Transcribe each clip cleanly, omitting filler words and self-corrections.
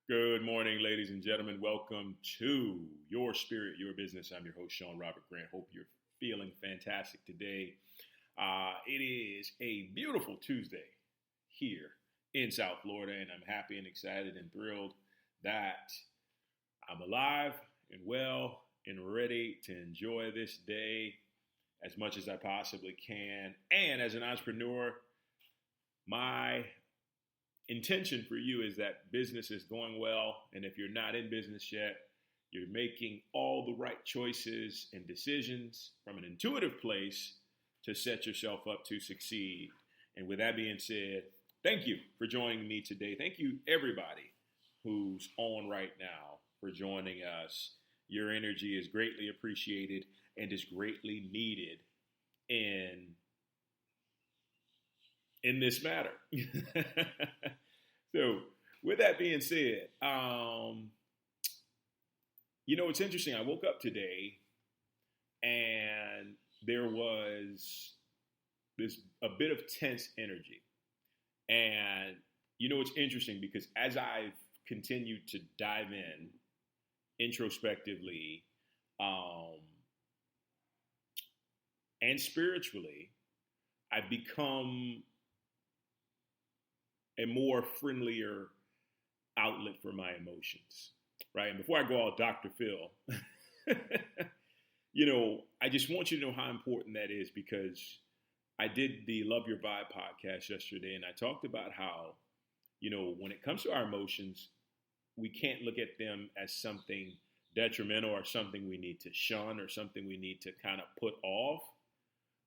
Good morning, ladies and gentlemen. Welcome to Your Spirit, Your Business. I'm your host, Sean Robert Grant. Hope you're feeling fantastic today. It is a beautiful Tuesday here in South Florida, and I'm happy and excited and thrilled that I'm alive and well and ready to enjoy this day as much as I possibly can. And as an entrepreneur, my intention for you is that business is going well, and if you're not in business yet, you're making all the right choices and decisions from an intuitive place to set yourself up to succeed. And with that being said, thank you for joining me today. Thank you, everybody who's on right now, for joining us. Your energy is greatly appreciated and is greatly needed in this matter. So with that being said, it's interesting. I woke up today and there was a bit of tense energy. And it's interesting because as I've continued to dive in introspectively and spiritually, I've become a more friendlier outlet for my emotions, right? And before I go all Dr. Phil, I just want you to know how important that is, because I did the Love Your Vibe podcast yesterday, and I talked about how, when it comes to our emotions, we can't look at them as something detrimental or something we need to shun or something we need to kind of put off.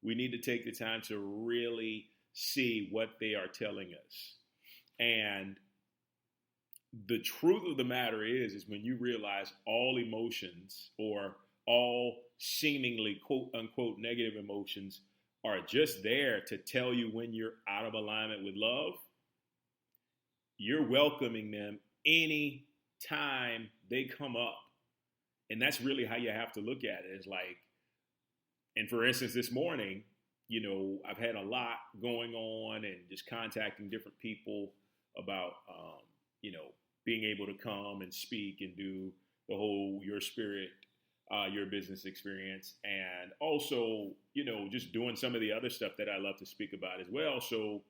We need to take the time to really see what they are telling us. And the truth of the matter is when you realize all emotions, or all seemingly quote unquote negative emotions, are just there to tell you when you're out of alignment with love, you're welcoming them any time they come up. And that's really how you have to look at it. It's like, and for instance, this morning, I've had a lot going on and just contacting different people about, being able to come and speak and do the whole Your Spirit, Your Business experience. And also, just doing some of the other stuff that I love to speak about as well. So,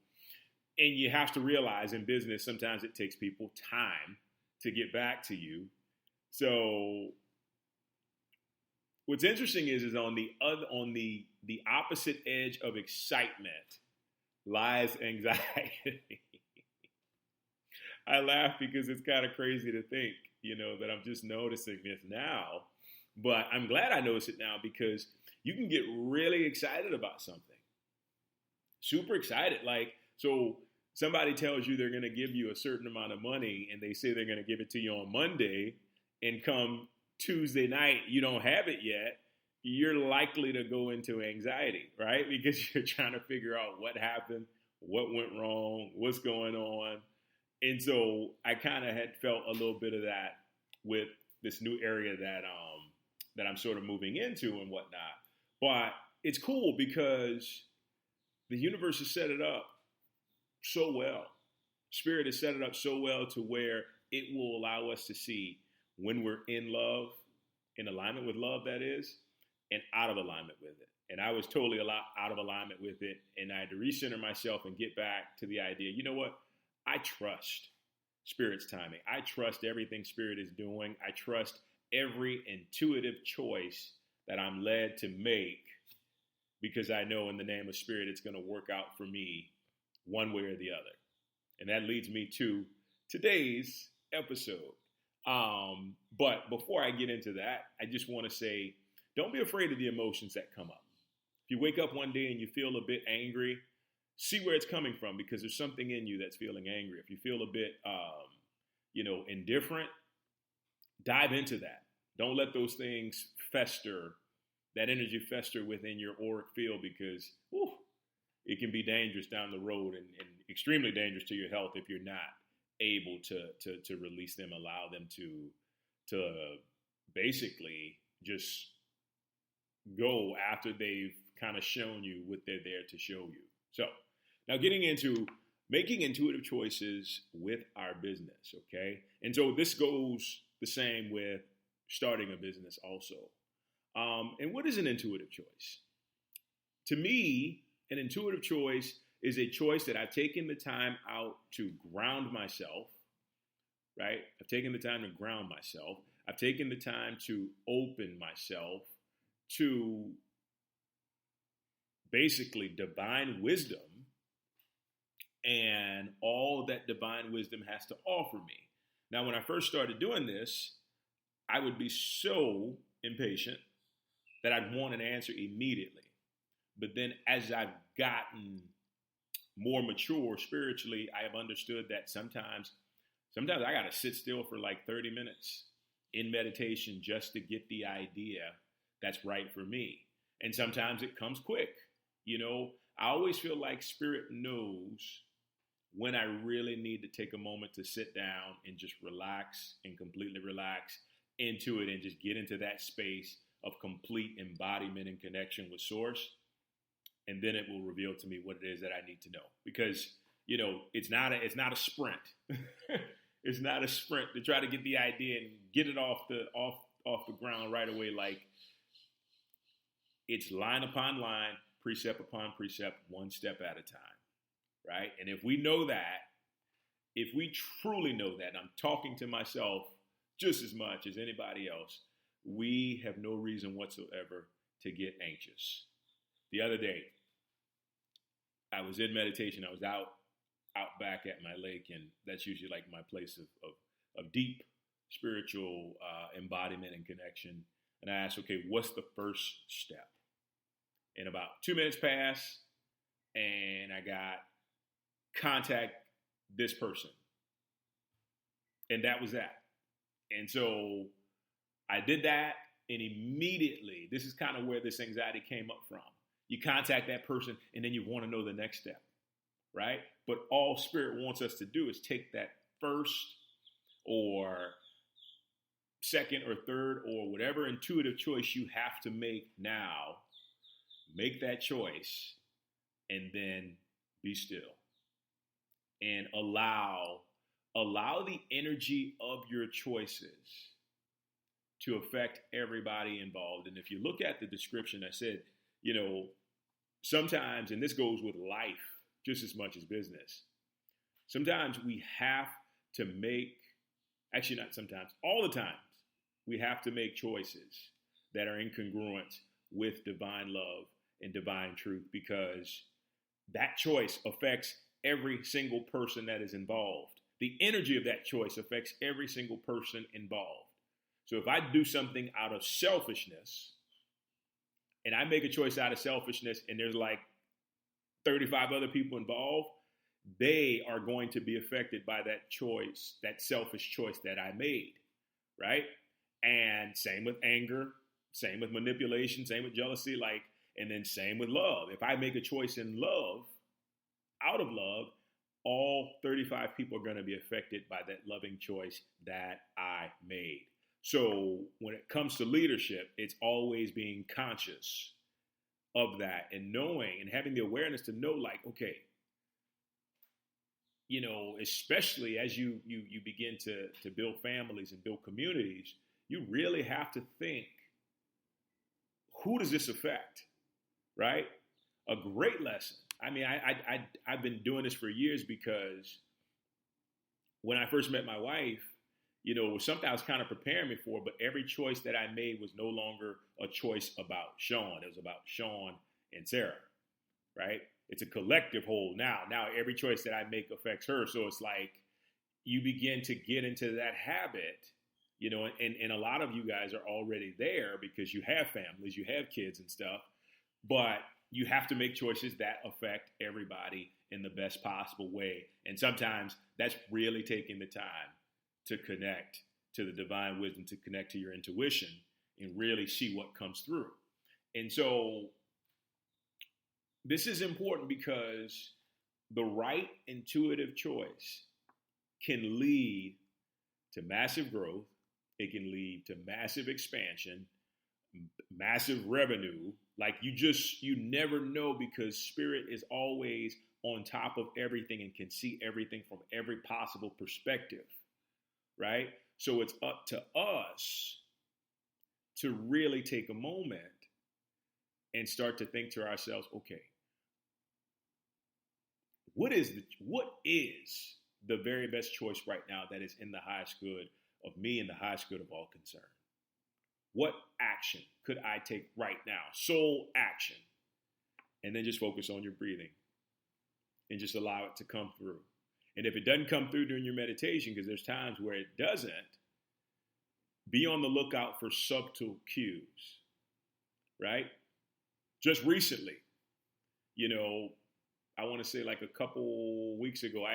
and you have to realize in business, sometimes it takes people time to get back to you. So what's interesting is on the opposite edge of excitement lies anxiety. I laugh because it's kind of crazy to think, that I'm just noticing this now, but I'm glad I noticed it now, because you can get really excited about something, super excited. Like, so somebody tells you they're going to give you a certain amount of money, and they say they're going to give it to you on Monday, and come Tuesday night, you don't have it yet. You're likely to go into anxiety, right? Because you're trying to figure out what happened, what went wrong, what's going on. And so I kind of had felt a little bit of that with this new area that I'm sort of moving into and whatnot. But it's cool because the universe has set it up so well. Spirit has set it up so well to where it will allow us to see when we're in love, in alignment with love, that is, and out of alignment with it. And I was totally out of alignment with it. And I had to recenter myself and get back to the idea, you know what? I trust Spirit's timing. I trust everything Spirit is doing. I trust every intuitive choice that I'm led to make, because I know in the name of Spirit, it's going to work out for me one way or the other. And that leads me to today's episode. But before I get into that, I just want to say, don't be afraid of the emotions that come up. If you wake up one day and you feel a bit angry, see where it's coming from, because there's something in you that's feeling angry. If you feel a bit, indifferent, dive into that. Don't let those things fester, that energy fester within your auric field, because it can be dangerous down the road and extremely dangerous to your health if you're not able to release them, allow them to basically just go after they've kind of shown you what they're there to show you. So now getting into making intuitive choices with our business, okay? And so this goes the same with starting a business also. And what is an intuitive choice? To me, an intuitive choice is a choice that I've taken the time out to ground myself, right? I've taken the time to ground myself. I've taken the time to open myself to basically divine wisdom and all that divine wisdom has to offer me. Now, when I first started doing this, I would be so impatient that I'd want an answer immediately. But then as I've gotten more mature spiritually, I have understood that sometimes I got to sit still for like 30 minutes in meditation just to get the idea that's right for me. And sometimes it comes quick. I always feel like Spirit knows when I really need to take a moment to sit down and just relax and completely relax into it and just get into that space of complete embodiment and connection with Source. And then it will reveal to me what it is that I need to know. Because, it's not a sprint. It's not a sprint to try to get the idea and get it off the ground right away. Like, it's line upon line, precept upon precept, one step at a time, right? And if we know that, if we truly know that, I'm talking to myself just as much as anybody else, we have no reason whatsoever to get anxious. The other day, I was in meditation. I was out back at my lake, and that's usually like my place of deep spiritual embodiment and connection. And I asked, okay, what's the first step? And about 2 minutes passed, and I got contact this person. And that was that. And so I did that, and immediately, this is kind of where this anxiety came up from. You contact that person, and then you want to know the next step, right? But all Spirit wants us to do is take that first or second or third or whatever intuitive choice you have to make now. Make that choice, and then be still. And allow the energy of your choices to affect everybody involved. And if you look at the description, I said, sometimes, and this goes with life just as much as business, sometimes we have to make, actually not sometimes, all the times, we have to make choices that are incongruent with divine love and divine truth, because that choice affects every single person that is involved. The energy of that choice affects every single person involved. So if I do something out of selfishness, and I make a choice out of selfishness, and there's like 35 other people involved, they are going to be affected by that choice, that selfish choice that I made, right? And same with anger, same with manipulation, same with jealousy, and then same with love. If I make a choice in love, out of love, all 35 people are going to be affected by that loving choice that I made. So when it comes to leadership, it's always being conscious of that and knowing and having the awareness to know, okay, especially as you begin to build families and build communities, you really have to think, who does this affect, right? A great lesson. I mean, I've been doing this for years, because when I first met my wife, it was something I was kind of preparing me for, but every choice that I made was no longer a choice about Sean. It was about Sean and Sarah, right? It's a collective whole now. Now every choice that I make affects her. So it's like you begin to get into that habit, and a lot of you guys are already there because you have families, you have kids and stuff, but you have to make choices that affect everybody in the best possible way. And sometimes that's really taking the time to connect to the divine wisdom, to connect to your intuition and really see what comes through. And so this is important, because the right intuitive choice can lead to massive growth. It can lead to massive expansion, massive revenue. You never know, because Spirit is always on top of everything and can see everything from every possible perspective, right? So it's up to us to really take a moment and start to think to ourselves, okay, what is the very best choice right now that is in the highest good of me and the highest good of all concerned? What action could I take right now? Soul action. And then just focus on your breathing and just allow it to come through. And if it doesn't come through during your meditation, because there's times where it doesn't, be on the lookout for subtle cues, right? Just recently, I want to say like a couple weeks ago,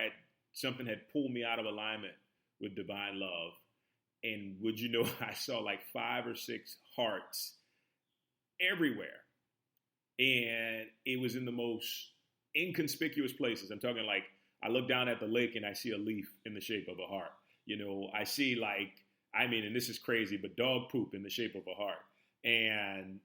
something had pulled me out of alignment with divine love. And would you know, I saw like 5 or 6 hearts everywhere. And it was in the most inconspicuous places. I'm talking like, I look down at the lake and I see a leaf in the shape of a heart. I see and this is crazy, but dog poop in the shape of a heart. And,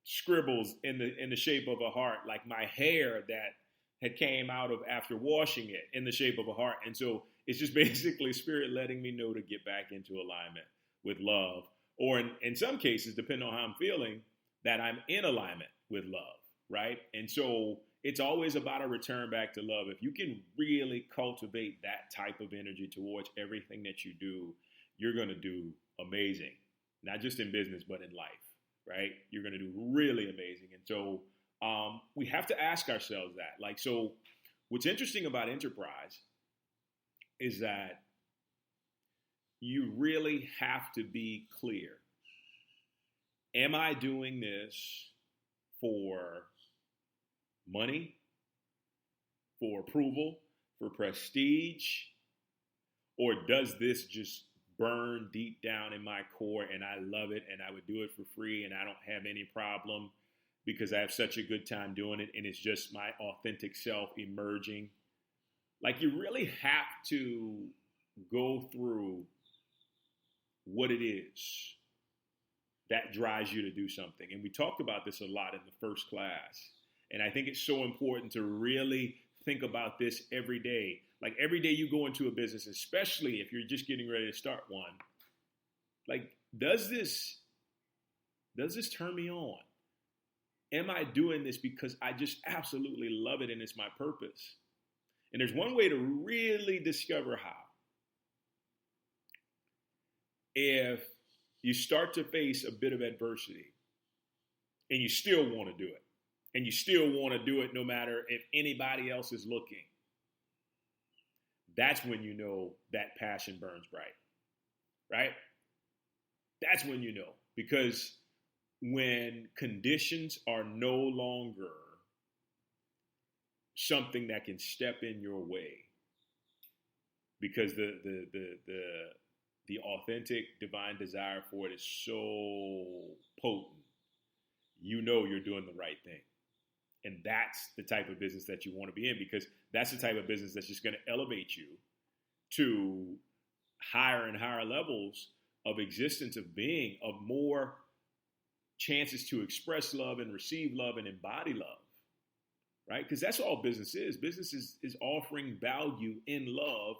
scribbles in the shape of a heart, like my hair that had came out of after washing it in the shape of a heart. And so it's just basically spirit letting me know to get back into alignment with love. Or in some cases, depending on how I'm feeling, that I'm in alignment with love, right? And so it's always about a return back to love. If you can really cultivate that type of energy towards everything that you do, you're going to do amazing, not just in business, but in life, right? You're going to do really amazing. And so we have to ask ourselves that. So what's interesting about enterprise is that you really have to be clear. Am I doing this for money, for approval, for prestige, or does this just burn deep down in my core and I love it and I would do it for free and I don't have any problem because I have such a good time doing it and it's just my authentic self emerging? You really have to go through what it is that drives you to do something. And we talked about this a lot in the first class. And I think it's so important to really think about this every day. Every day you go into a business, especially if you're just getting ready to start one, does this turn me on? Am I doing this because I just absolutely love it and it's my purpose? And there's one way to really discover how. If you start to face a bit of adversity and you still want to do it, and you still want to do it no matter if anybody else is looking, that's when you know that passion burns bright, right? That's when you know. Because when conditions are no longer something that can step in your way, because the authentic divine desire for it is so potent, you know you're doing the right thing. And that's the type of business that you want to be in, because that's the type of business that's just going to elevate you to higher and higher levels of existence, of being, of more chances to express love and receive love and embody love, right? Because that's all business is. Business is offering value in love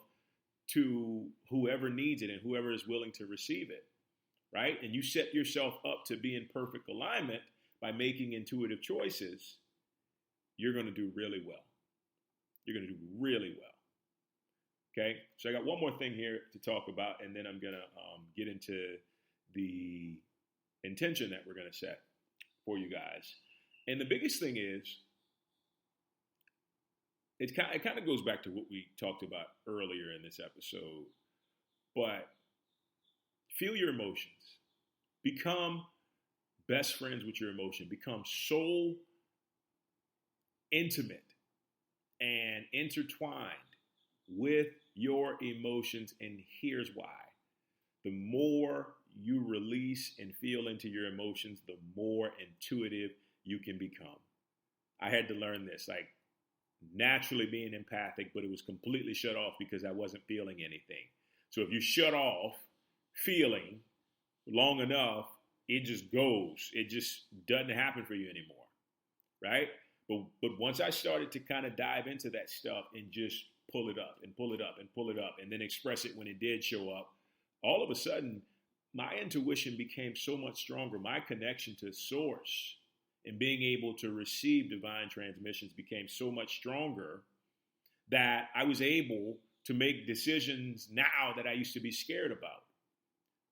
to whoever needs it and whoever is willing to receive it, right? And you set yourself up to be in perfect alignment by making intuitive choices. You're going to do really well. You're going to do really well. Okay, so I got one more thing here to talk about, and then I'm going to get into the intention that we're going to set for you guys. And the biggest thing is, it kind of goes back to what we talked about earlier in this episode, but feel your emotions. Become best friends with your emotion. Become so intimate and intertwined with your emotions, and here's why. The more you release and feel into your emotions, the more intuitive you can become. I had to learn this, naturally being empathic, but it was completely shut off because I wasn't feeling anything. So if you shut off feeling long enough, it just goes. It just doesn't happen for you anymore, right? But once I started to kind of dive into that stuff and just pull it up and pull it up and pull it up and then express it when it did show up, all of a sudden my intuition became so much stronger. My connection to source and being able to receive divine transmissions became so much stronger that I was able to make decisions now that I used to be scared about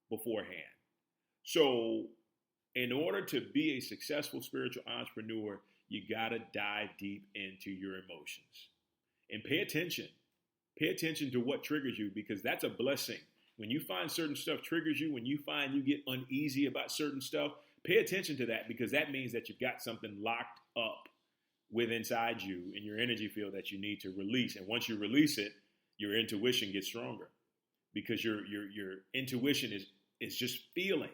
beforehand. So in order to be a successful spiritual entrepreneur, you got to dive deep into your emotions and pay attention. Pay attention to what triggers you, because that's a blessing. When you find certain stuff triggers you, when you find you get uneasy about certain stuff, pay attention to that, because that means that you've got something locked up with inside you in your energy field that you need to release. And once you release it, your intuition gets stronger, because your intuition is just feeling.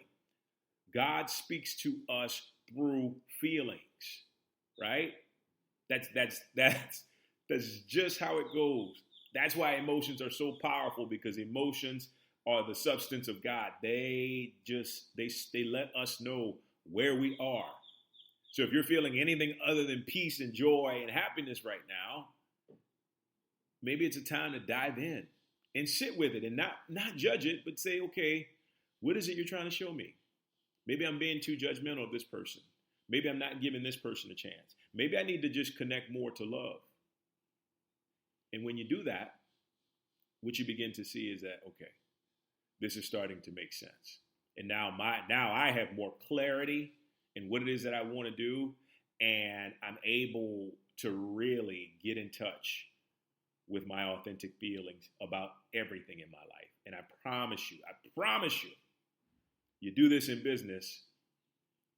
God speaks to us through feelings, right? That's just how it goes. That's why emotions are so powerful, because emotions are the substance of God. They let us know where we are. So if you're feeling anything other than peace and joy and happiness right now, maybe it's a time to dive in and sit with it and not judge it, but say, okay, what is it you're trying to show me? Maybe I'm being too judgmental of this person. Maybe I'm not giving this person a chance. Maybe I need to just connect more to love. And when you do that, what you begin to see is that, okay, this is starting to make sense. And now I have more clarity in what it is that I want to do, and I'm able to really get in touch with my authentic feelings about everything in my life. And I promise you, you do this in business,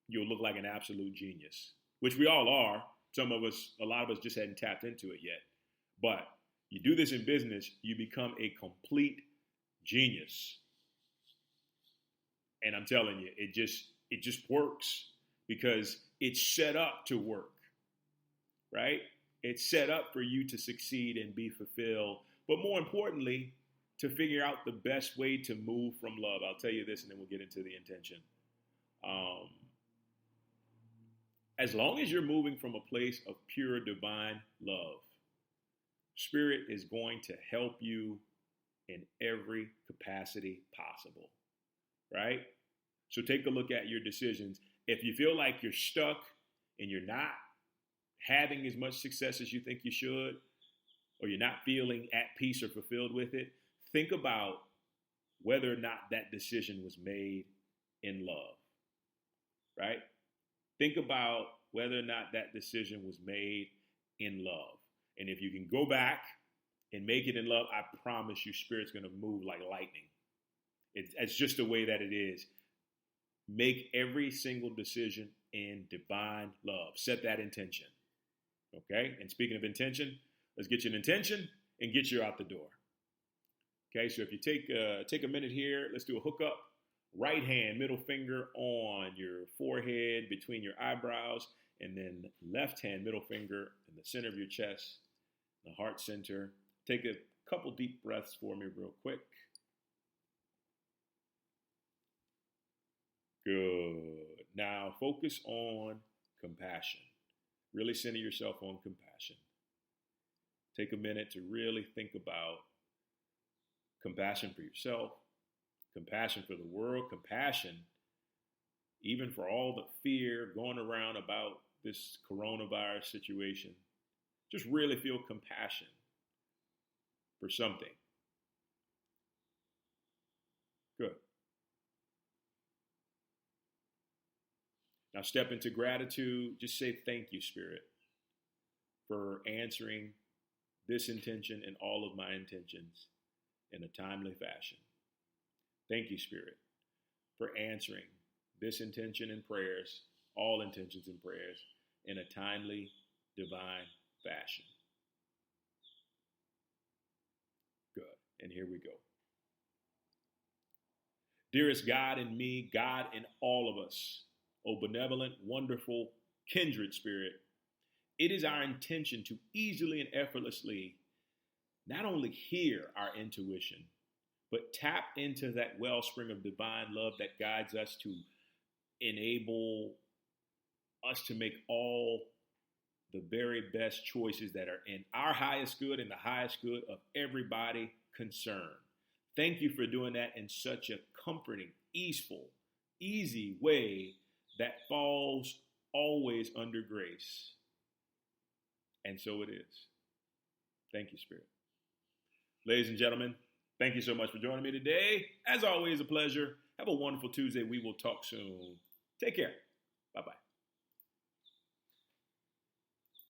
you'll look like an absolute genius, which we all are. A lot of us just hadn't tapped into it yet. But you do this in business, you become a complete genius. And I'm telling you, it just works, because it's set up to work, right? It's set up for you to succeed and be fulfilled, but more importantly, to figure out the best way to move from love. I'll tell you this, and then we'll get into the intention. As long as you're moving from a place of pure divine love, Spirit is going to help you in every capacity possible, right? So take a look at your decisions. If you feel like you're stuck and you're not having as much success as you think you should, or you're not feeling at peace or fulfilled with it, think about whether or not that decision was made in love, right? Think about whether or not that decision was made in love. And if you can go back and make it in love, I promise you, Spirit's going to move like lightning. It's just the way that it is. Make every single decision in divine love. Set that intention. Okay? And speaking of intention, let's get you an intention and get you out the door. Okay, so if you take a minute here, let's do a hookup. Right hand, middle finger on your forehead between your eyebrows, and then left hand, middle finger in the center of your chest, the heart center. Take a couple deep breaths for me real quick. Good. Now focus on compassion. Really center yourself on compassion. Take a minute to really think about compassion for yourself, compassion for the world, compassion even for all the fear going around about this coronavirus situation. Just really feel compassion for something. Good. Now step into gratitude. Just say thank you, Spirit, for answering this intention and all of my intentions in a timely fashion. Thank you, Spirit, for answering this intention and prayers, all intentions and prayers, in a timely, divine fashion. Good. And here we go. Dearest God in me, God in all of us, O benevolent, wonderful, kindred Spirit, it is our intention to easily and effortlessly not only hear our intuition, but tap into that wellspring of divine love that guides us to enable us to make all the very best choices that are in our highest good and the highest good of everybody concerned. Thank you for doing that in such a comforting, easeful, easy way that falls always under grace. And so it is. Thank you, Spirit. Ladies and gentlemen, thank you so much for joining me today. As always, a pleasure. Have a wonderful Tuesday. We will talk soon. Take care. Bye-bye.